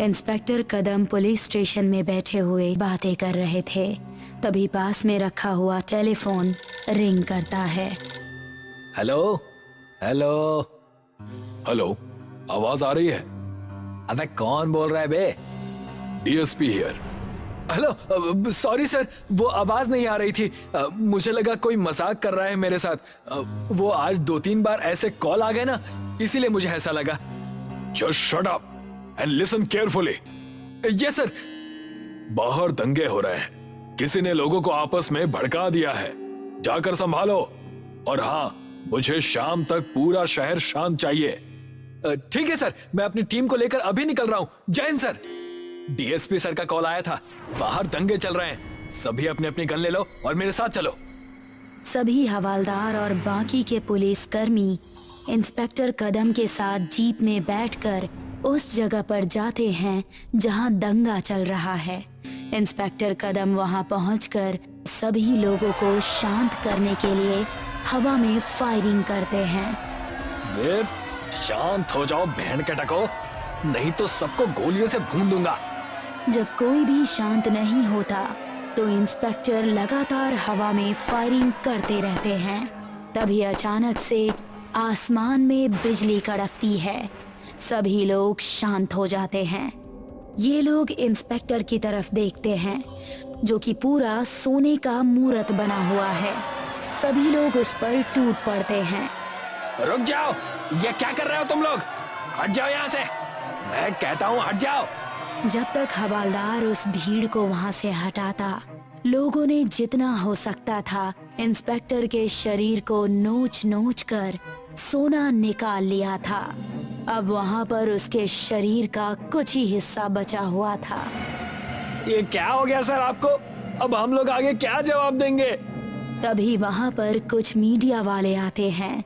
Inspector कदम police station में बैठे हुए बातें कर रहे थे। तभी पास में रखा हुआ टेलीफोन रिंग करता है। हेलो हेलो हेलो, आवाज आ रही है? अबे कौन बोल रहा है बे? DSP here. Hello, sorry sir, वो आवाज नहीं आ रही थी। मुझे लगा कोई मजाक कर रहा है मेरे साथ। वो आज 2-3 बार ऐसे कॉल आ गए ना, इसीलिए मुझे ऐसा लगा। Just shut up and listen carefully. Yes sir. बाहर दंगे हो रहे हैं, किसी ने लोगों को आपस में भड़का दिया है, जाकर संभालो। और हाँ, मुझे शाम तक पूरा शहर शांत चाहिए। ठीक है सर, मैं अपनी टीम को लेकर अभी निकल रहा हूँ। जय हिंद सर। डीएसपी सर का कॉल आया था, बाहर दंगे चल रहे हैं, सभी अपनी अपनी गन ले लो और मेरे साथ चलो। सभी हवालदार और बाकी के पुलिस कर्मी इंस्पेक्टर कदम के साथ जीप में बैठकर उस जगह पर जाते हैं जहां दंगा चल रहा है। इंस्पेक्टर कदम वहां पहुंचकर सभी लोगों को शांत करने के लिए हवा में फायरिंग करते हैं। वे शांत हो जाओ बहन के टको, नहीं तो सबको गोलियों से भून दूंगा। जब कोई भी शांत नहीं होता तो इंस्पेक्टर लगातार हवा में फायरिंग करते रहते हैं। तभी अचानक से आसमान में बिजली कड़कती है। सभी लोग शांत हो जाते हैं। ये लोग इंस्पेक्टर की तरफ देखते हैं जो कि पूरा सोने का मूर्त बना हुआ है। सभी लोग उस पर टूट पड़ते हैं। रुक जाओ, ये क्या कर रहे हो तुम लोग? हट जाओ यहाँ से, मैं कहता हूँ हट जाओ। जब तक हवालदार उस भीड़ को वहाँ से हटाता, लोगों ने जितना हो सकता था इंस्पेक्टर के शरीर को नोच नोच कर सोना निकाल लिया था। अब वहाँ पर उसके शरीर का कुछ ही हिस्सा बचा हुआ था। ये क्या हो गया सर आपको? अब हम लोग आगे क्या जवाब देंगे? तभी वहाँ पर कुछ मीडिया वाले आते हैं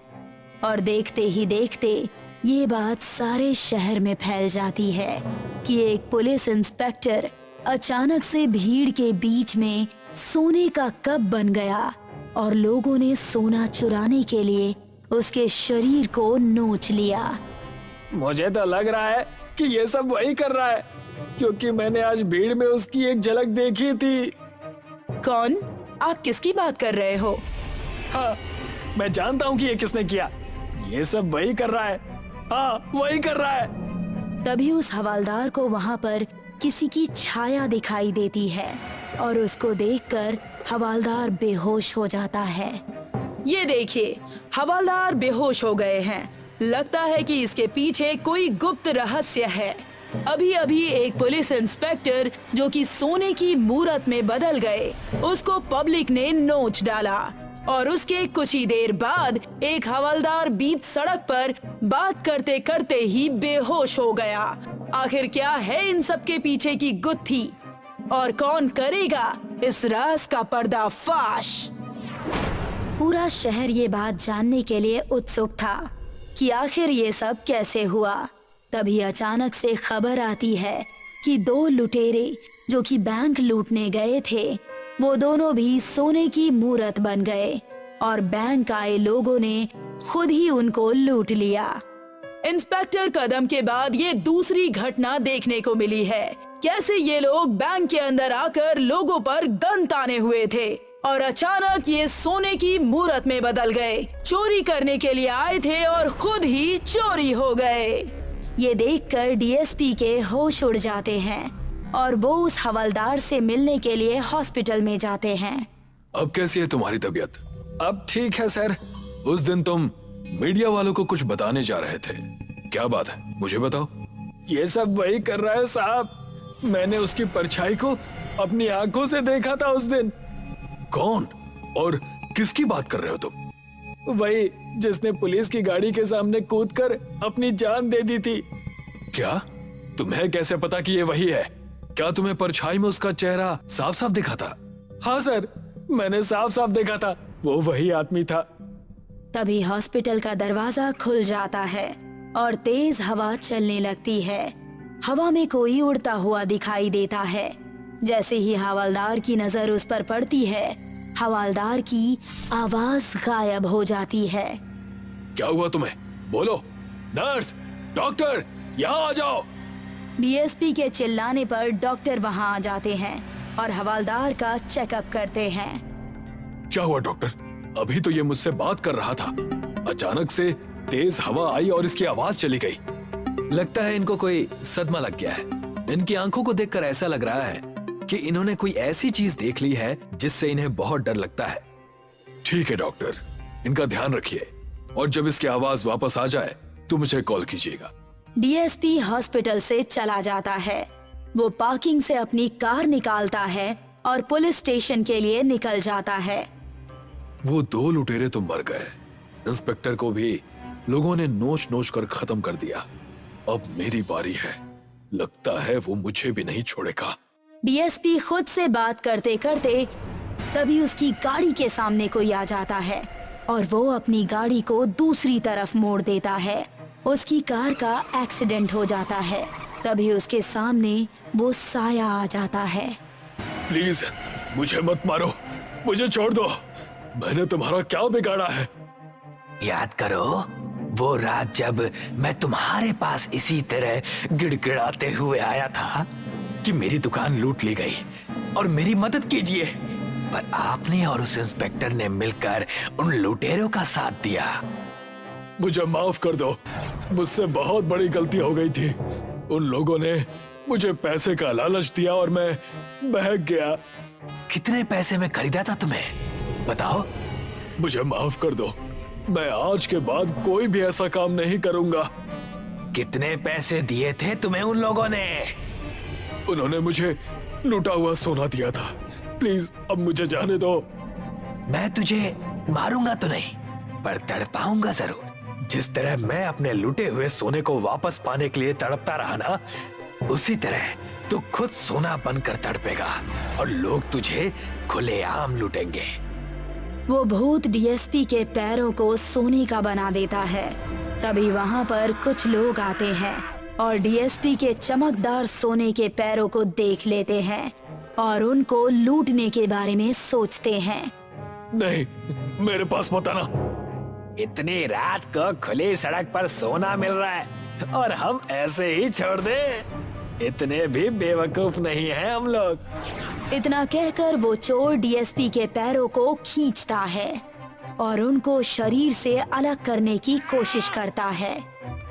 और देखते ही देखते ये बात सारे शहर में फैल जाती है कि एक पुलिस इंस्पेक्टर अचानक से भीड़ के बीच में सोने का कप बन गया और लोगों ने सोना चुराने के लिए उसके शरीर को नोच लिया। मुझे तो लग रहा है कि ये सब वही कर रहा है, क्योंकि मैंने आज भीड़ में उसकी एक झलक देखी थी। कौन? आप किसकी बात कर रहे हो? हाँ, मैं जानता हूँ कि ये किसने किया। ये सब वही कर रहा है। हाँ, वही कर रहा है। तभी उस हवालदार को वहाँ पर किसी की छाया दिखाई देती है और उसको देखकर हवालदार बेहोश हो जाता है। ये देखिए, हवालदार बेहोश हो गए हैं। लगता है कि इसके पीछे कोई गुप्त रहस्य है। अभी अभी एक पुलिस इंस्पेक्टर जो कि सोने की मूरत में बदल गए, उसको पब्लिक ने नोच डाला और उसके कुछ ही देर बाद एक हवलदार बीच सड़क पर बात करते करते ही बेहोश हो गया। आखिर क्या है इन सब के पीछे की गुत्थी और कौन करेगा इस राज का पर्दाफाश? पूरा शहर ये बात जानने के लिए उत्सुक था कि आखिर ये सब कैसे हुआ। तभी अचानक से खबर आती है कि 2 लुटेरे जो कि बैंक लूटने गए थे, वो दोनों भी सोने की मूरत बन गए और बैंक आए लोगों ने खुद ही उनको लूट लिया। इंस्पेक्टर कदम के बाद ये दूसरी घटना देखने को मिली है। कैसे ये लोग बैंक के अंदर आकर लोगों पर गन ताने हुए थे और अचानक ये सोने की मूरत में बदल गए। चोरी करने के लिए आए थे और खुद ही चोरी हो गए। ये देखकर डीएसपी के होश उड़ जाते हैं और वो उस हवलदार से मिलने के लिए हॉस्पिटल में जाते हैं। अब कैसी है तुम्हारी तबीयत? अब ठीक है सर। उस दिन तुम मीडिया वालों को कुछ बताने जा रहे थे, क्या बात है, मुझे बताओ। ये सब वही कर रहा है साहब। मैंने उसकी परछाई को अपनी आंखों से देखा था उस दिन। कौन और किसकी बात कर रहे हो तुम? वही जिसने पुलिस की गाड़ी के सामने कूदकर अपनी जान दे दी थी। क्या? तुम्हें कैसे पता कि ये वही है? क्या तुम्हें परछाई में उसका चेहरा साफ साफ दिखा था? हाँ सर, मैंने साफ साफ देखा था, वो वही आदमी था। तभी हॉस्पिटल का दरवाजा खुल जाता है और तेज हवा चलने लगती है। हवा में कोई उड़ता हुआ दिखाई देता है। जैसे ही हवलदार की नजर उस पर पड़ती है, हवलदार की आवाज गायब हो जाती है। क्या हुआ तुम्हें? बोलो। नर्स, डॉक्टर, यहाँ आ जाओ। डीएसपी के चिल्लाने पर डॉक्टर वहां आ जाते हैं और हवलदार का चेकअप करते हैं। क्या हुआ डॉक्टर? अभी तो ये मुझसे बात कर रहा था, अचानक से तेज हवा आई और इसकी आवाज चली गई। लगता है इनको कोई सदमा लग गया है। इनकी आंखों को देखकर ऐसा लग रहा है कि इन्होंने कोई ऐसी चीज देख ली है जिससे इन्हें बहुत डर लगता है। ठीक है डॉक्टर, इनका ध्यान रखिए और जब इसकी आवाज वापस आ जाए तो मुझे कॉल कीजिएगा। डीएसपी हॉस्पिटल से चला जाता है। वो पार्किंग से अपनी कार निकालता है और पुलिस स्टेशन के लिए निकल जाता है। वो 2 लुटेरे तो मर गए, इंस्पेक्टर को भी लोगों ने नोच नोच कर खत्म कर दिया। अब मेरी बारी है, लगता है वो मुझे भी नहीं छोड़ेगा। डीएसपी खुद से बात करते करते तभी उसकी गाड़ी के सामने कोई आ जाता है और वो अपनी गाड़ी को दूसरी तरफ मोड़ देता है। उसकी कार का एक्सीडेंट हो जाता है। तभी उसके सामने वो साया आ जाता है। प्लीज मुझे मत मारो, मुझे छोड़ दो, मैंने तुम्हारा क्या बिगाड़ा है? याद करो वो रात जब मैं तुम्हारे पास इसी तरह गिड़गिड़ाते हुए आया था कि मेरी दुकान लूट ली गई और मेरी मदद कीजिए, पर आपने और उस इंस्पेक्टर ने मिलकर उन लुटेरों का साथ दिया। मुझे माफ कर दो, मुझसे बहुत बड़ी गलती हो गई थी। उन लोगों ने मुझे पैसे का लालच दिया और मैं बहक गया। कितने पैसे में खरीदा था तुम्हें, बताओ? मुझे माफ कर दो, मैं आज के बाद कोई भी ऐसा काम नहीं करूंगा। कितने पैसे दिए थे तुम्हें उन लोगों ने? उन्होंने मुझे लूटा हुआ सोना दिया था। प्लीज अब मुझे जाने दो। मैं तुझे मारूंगा तो नहीं, पर तड़पाऊंगा जरूर। जिस तरह मैं अपने लूटे हुए सोने को वापस पाने के लिए तड़पता रहा ना, उसी तरह तू खुद सोना बनकर तड़पेगा और लोग तुझे खुलेआम लूटेंगे। वो भूत डीएसपी के पैरों को सोने का बना देता है। तभी वहाँ पर कुछ लोग आते हैं और डीएसपी के चमकदार सोने के पैरों को देख लेते हैं और उनको लूटने के बारे में सोचते हैं। नहीं, मेरे पास मत आना। इतनी रात को खुली सड़क पर सोना मिल रहा है और हम ऐसे ही छोड़ दे? इतने भी बेवकूफ नहीं हैं हम लोग। इतना कहकर वो चोर डीएसपी के पैरों को खींचता है और उनको शरीर से अलग करने की कोशिश करता है।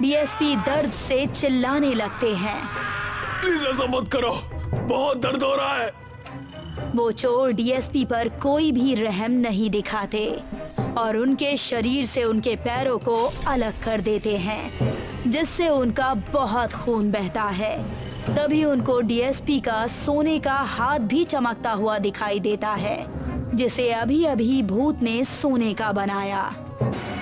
डीएसपी दर्द से चिल्लाने लगते हैं। प्लीज ऐसा मत करो, बहुत दर्द हो रहा है। वो चोर डीएसपी पर कोई भी रहम नहीं दिखाते और उनके शरीर से उनके पैरों को अलग कर देते हैं, जिससे उनका बहुत खून बहता है। तभी उनको डीएसपी का सोने का हाथ भी चमकता हुआ दिखाई देता है, जिसे अभी अभी भूत ने सोने का बनाया।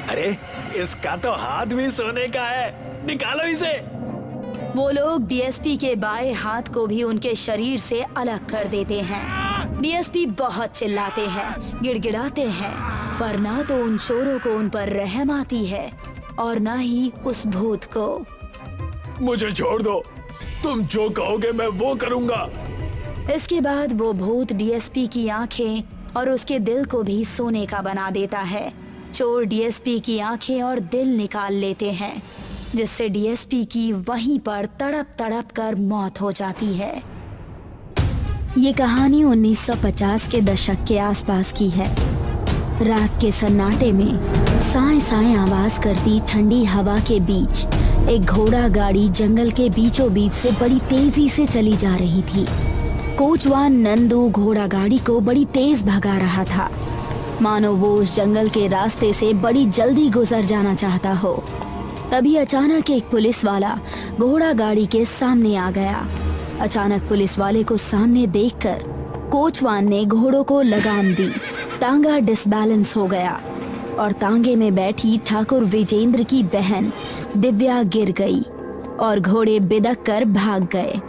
अरे इसका तो हाथ भी सोने का है, निकालो इसे। वो लोग डीएसपी के बाएं हाथ को भी उनके शरीर से अलग कर देते हैं। डीएसपी बहुत चिल्लाते हैं, गिड़गिड़ाते हैं, पर ना तो उन चोरों को उन पर रहम आती है और ना ही उस भूत को। मुझे छोड़ दो, तुम जो कहोगे मैं वो करूंगा। इसके बाद वो भूत डीएसपी की आंखें और उसके दिल को भी सोने का बना देता है। चोर डीएसपी की आंखें और दिल निकाल लेते हैं, जिससे डीएसपी की वहीं पर तड़प तड़प कर मौत हो जाती है। ये कहानी 1950 के दशक के आसपास की है। रात के सन्नाटे में साए साए आवाज करती ठंडी हवा के बीच एक घोड़ा गाड़ी जंगल के बीचों बीच से बड़ी तेजी से चली जा रही थी। कोचवान नंदू घोड़ा गाड़ी को बड़ी तेज भगा रहा था, मानो वो उस जंगल के रास्ते से बड़ी जल्दी गुजर जाना चाहता हो। तभी अचानक एक पुलिस वाला घोड़ा गाड़ी के सामने आ गया। अचानक पुलिस वाले को सामने देखकर कोचवान ने घोड़ों को लगाम दी। तांगा डिसबैलेंस हो गया और तांगे में बैठी ठाकुर विजेंद्र की बहन दिव्या गिर गई और घोड़े बिदक कर भाग गए।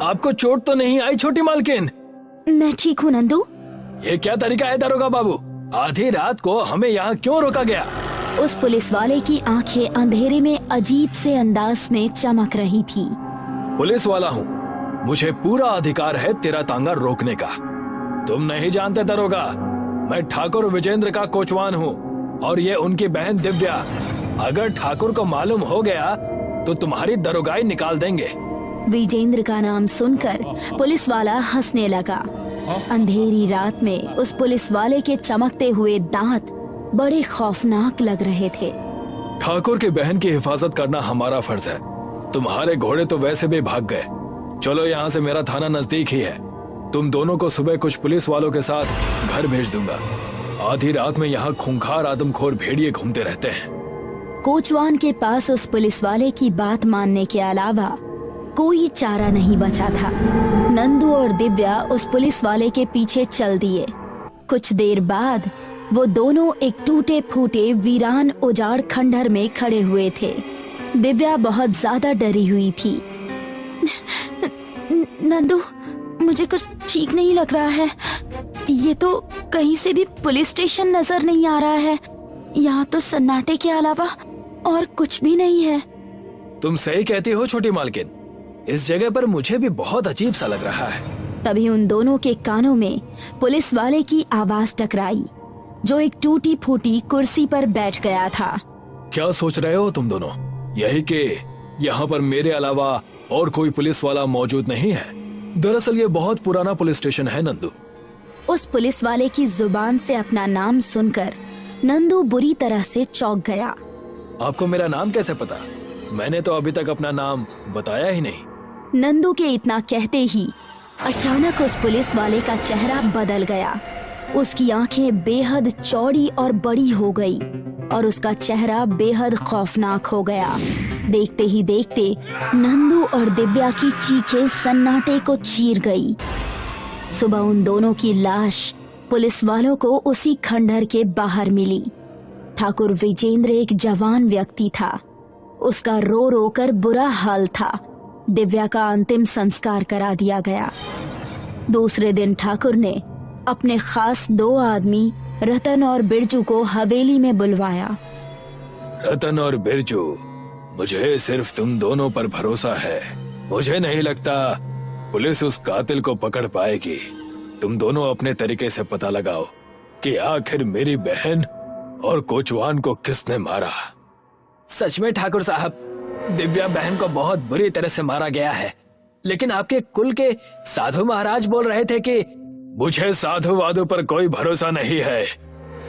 आपको चोट तो नहीं आई छोटी मालकिन? मैं ठीक हूँ नंदू। ये क्या तरीका है दरोगा बाबू, आधी रात को हमें यहाँ क्यों रोका गया? उस पुलिस वाले की आंखें अंधेरे में अजीब से अंदाज में चमक रही थी। पुलिस वाला हूँ, मुझे पूरा अधिकार है तेरा तांगा रोकने का। तुम नहीं जानते दरोगा, मैं ठाकुर विजेंद्र का कोचवान हूँ और ये उनकी बहन दिव्या। अगर ठाकुर को मालूम हो गया तो तुम्हारी दरोगाई निकाल देंगे। विजेंद्र का नाम सुनकर पुलिस वाला हंसने लगा। अंधेरी रात में उस पुलिस वाले के चमकते हुए दांत बड़े खौफनाक लग रहे थे। ठाकुर की बहन की हिफाजत करना हमारा फर्ज है। तुम्हारे घोड़े तो वैसे भी भाग गए। चलो यहाँ से, मेरा थाना नजदीक ही है। तुम दोनों को सुबह कुछ पुलिस वालों के साथ घर भेज दूंगा। आधी रात में यहाँ खूंखार आदमखोर भेड़िए घूमते रहते हैं। कोचवान के पास उस पुलिस वाले की बात मानने के अलावा कोई चारा नहीं बचा था। नंदू और दिव्या उस पुलिस वाले के पीछे चल दिए। कुछ देर बाद वो दोनों एक टूटे फूटे वीरान उजाड़ खंडहर में खड़े हुए थे। दिव्या बहुत ज्यादा डरी हुई थी। नंदू, मुझे कुछ ठीक नहीं लग रहा है। ये तो कहीं से भी पुलिस स्टेशन नजर नहीं आ रहा है। यहाँ तो सन्नाटे के अलावा और कुछ भी नहीं है। तुम सही कहती हो छोटी मालकिन, इस जगह पर मुझे भी बहुत अजीब सा लग रहा है। तभी उन दोनों के कानों में पुलिस वाले की आवाज टकराई, जो एक टूटी फूटी कुर्सी पर बैठ गया था। क्या सोच रहे हो तुम दोनों? यही कि यहाँ पर मेरे अलावा और कोई पुलिस वाला मौजूद नहीं है? दरअसल ये बहुत पुराना पुलिस स्टेशन है नंदू। उस पुलिस वाले की जुबान से अपना नाम सुनकर नंदू बुरी तरह से चौंक गया। आपको मेरा नाम कैसे पता? मैंने तो अभी तक अपना नाम बताया ही नहीं। नंदू के इतना कहते ही अचानक उस पुलिस वाले का चेहरा बदल गया। उसकी आंखें बेहद चौड़ी और बड़ी हो गई और उसका चेहरा बेहद खौफनाक हो गया। देखते ही देखते नंदू और दिव्या की चीखें सन्नाटे को चीर गई। सुबह उन दोनों की लाश पुलिस वालों को उसी खंडहर के बाहर मिली। ठाकुर विजेंद्र एक जवान व्यक्ति था। उसका रो रो कर बुरा हाल था। दिव्या का अंतिम संस्कार करा दिया गया। दूसरे दिन ठाकुर ने अपने खास 2 आदमी रतन और बिरजू को हवेली में बुलवाया। रतन और बिरजू, मुझे सिर्फ तुम दोनों पर भरोसा है। मुझे नहीं लगता पुलिस उस कातिल को पकड़ पाएगी। तुम दोनों अपने तरीके से पता लगाओ कि आखिर मेरी बहन और कोचवान को किसने मारा। सच में ठाकुर साहब, दिव्या बहन को बहुत बुरी तरह से मारा गया है। लेकिन आपके कुल के साधु महाराज बोल रहे थे कि मुझे साधु वादु पर कोई भरोसा नहीं है।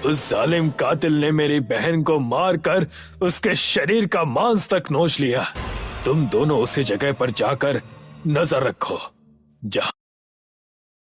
उस जालिम कातिल ने मेरी बहन को मारकर उसके शरीर का मांस तक नोच लिया। तुम दोनों उसी जगह पर जाकर नजर रखो जहां